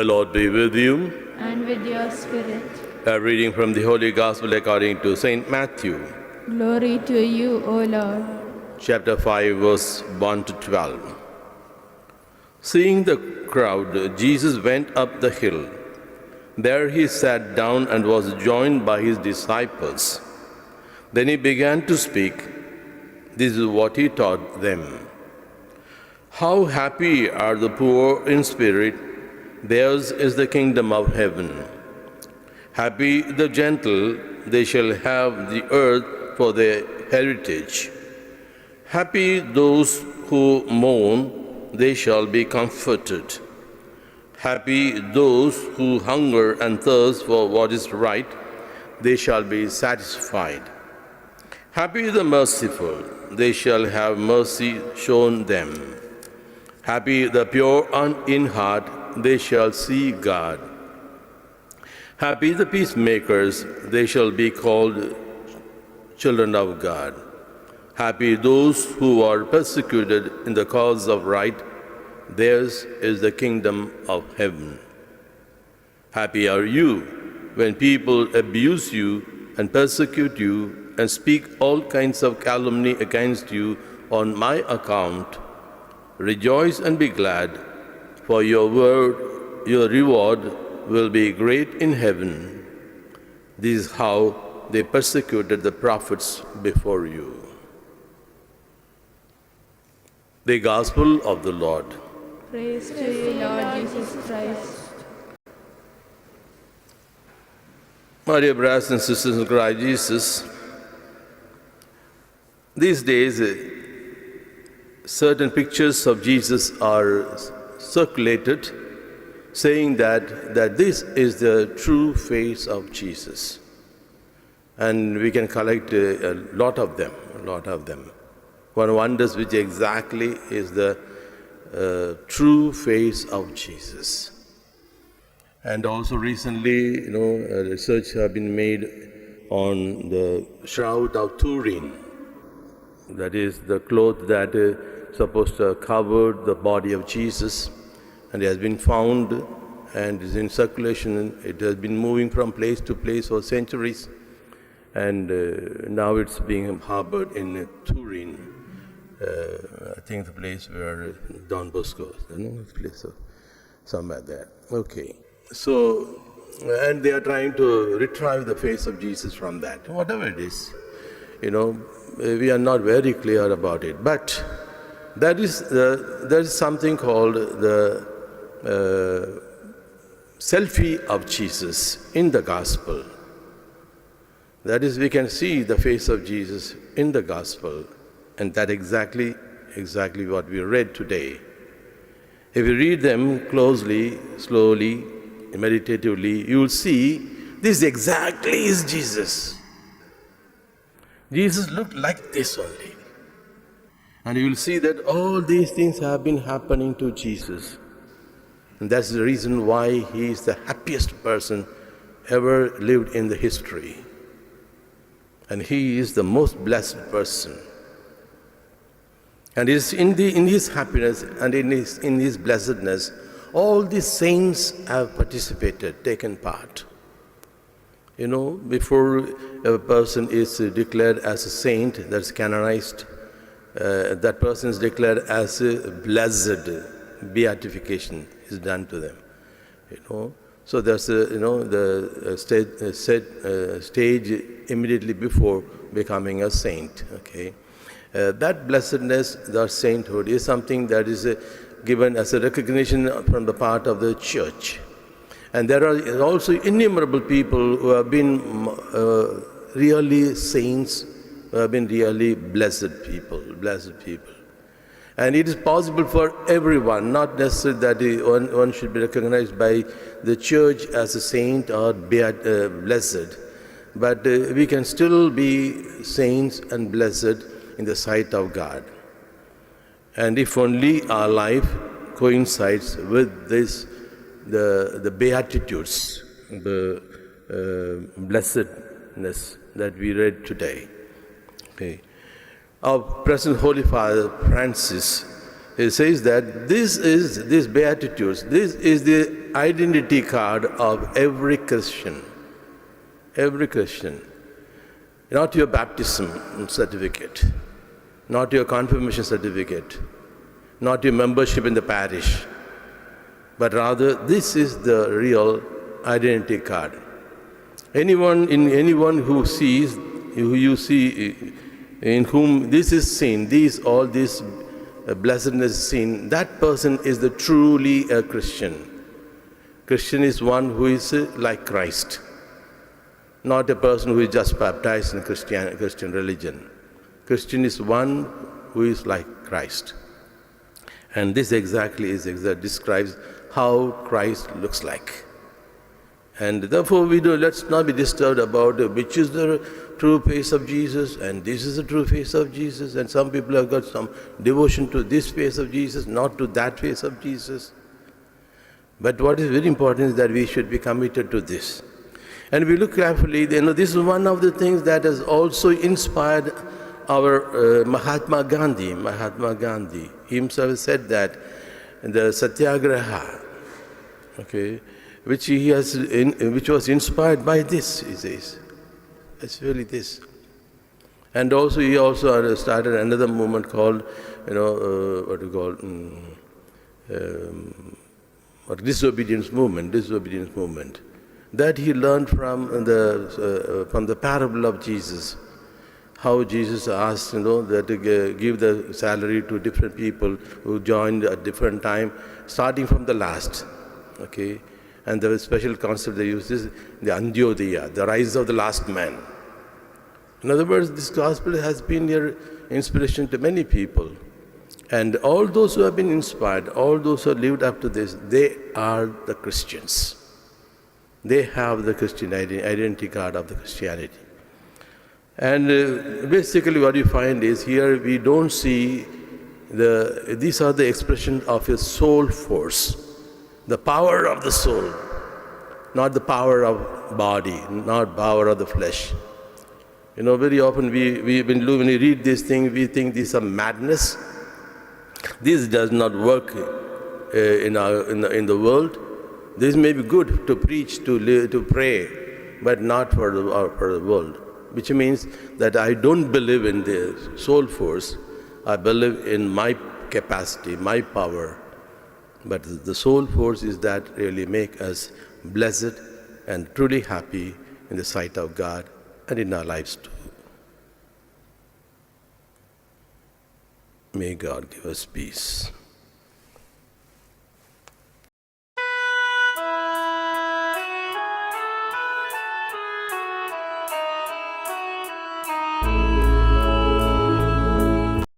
The Lord be with you. And with your spirit. A reading from the Holy Gospel according to St. Matthew, Glory to you, O Lord. chapter 5, verse 1 to 12. Seeing the crowd, Jesus went up the hill. There he sat down and was joined by his disciples. Then he began to speak. This is what he taught them. How happy are the poor in spirit! Theirs is the kingdom of heaven. Happy the gentle, they shall have the earth for their heritage. Happy those who mourn, they shall be comforted. Happy those who hunger and thirst for what is right, they shall be satisfied. Happy the merciful, they shall have mercy shown them. Happy the pure in heart, they shall see God. Happy the peacemakers, they shall be called children of God. Happy those who are persecuted in the cause of right, theirs is the kingdom of heaven. Happy are you when people abuse you and persecute you and speak all kinds of calumny against you on my account. Rejoice and be glad, for your reward will be great in heaven. This is how they persecuted the prophets before you. The Gospel of the Lord. Praise to you, Lord Jesus Christ. My dear brothers and sisters in Christ Jesus, these days certain pictures of Jesus are circulated saying that this is the true face of Jesus. And we can collect a lot of them. One wonders which exactly is the true face of Jesus. And also recently, research have been made on the shroud of Turin. That is the cloth that is supposed to cover the body of Jesus. And it has been found and is in circulation. It has been moving from place to place for centuries. And now it's being harbored in Turin. I think the place where Don Bosco, the place somewhere there. Okay. So, and they are trying to retrieve the face of Jesus from that. Whatever it is, we are not very clear about it. But there is something called the selfie of Jesus in the Gospel. That is, we can see the face of Jesus in the Gospel, and that exactly what we read today. If you read them closely, slowly, meditatively, you will see this exactly is Jesus. Jesus looked like this only. And you will see that all these things have been happening to Jesus. And that's the reason why he is the happiest person ever lived in the history. And he is the most blessed person. And it's in his happiness and in his blessedness, all the saints have participated, taken part. Before a person is declared as a saint, that's canonized, that person is declared as a blessed. Beatification is done to them. So there's the stage immediately before becoming a saint. Okay, that blessedness, that sainthood, is something that is given as a recognition from the part of the Church. And there are also innumerable people who have been really saints, who have been really blessed people. And it is possible for everyone, not necessarily that one should be recognized by the Church as a saint or blessed, but we can still be saints and blessed in the sight of God. And if only our life coincides with this, the Beatitudes, the blessedness that we read today. Okay. Our present Holy Father Francis, he says that this Beatitudes, this is the identity card of every Christian. Every Christian. Not your baptism certificate, not your confirmation certificate, not your membership in the parish, but rather this is the real identity card. Anyone who sees, who you see, in whom this is seen, all this blessedness is seen, that person is truly a Christian. Christian is one who is like Christ, not a person who is just baptized in Christian religion. Christian is one who is like Christ. And this describes how Christ looks like. And therefore let's not be disturbed about which is the true face of Jesus, and this is the true face of Jesus, and some people have got some devotion to this face of Jesus, not to that face of Jesus. But what is very important is that we should be committed to this. And if we look carefully, this is one of the things that has also inspired our Mahatma Gandhi. Mahatma Gandhi himself said that the Satyagraha, which was inspired by this, he says. It's really this. And also he also started another movement called, disobedience movement. That he learned from the parable of Jesus. How Jesus asked, that to give the salary to different people who joined at different time, starting from the last. And the special concept they use is the Andyodaya, the rise of the last man. In other words, this gospel has been your inspiration to many people. And all those who have been inspired, all those who have lived up to this, they are the Christians. They have the Christian identity card of the Christianity. And basically what you find is here we don't see these are the expression of a soul force. The power of the soul, not the power of body, not power of the flesh. Very often when we read these things, we think this is a madness. This does not work in the world. This may be good to preach, to pray, but not for the world. Which means that I don't believe in the soul force. I believe in my capacity, my power. But the soul force is that really make us blessed and truly happy in the sight of God and in our lives too. May God give us peace.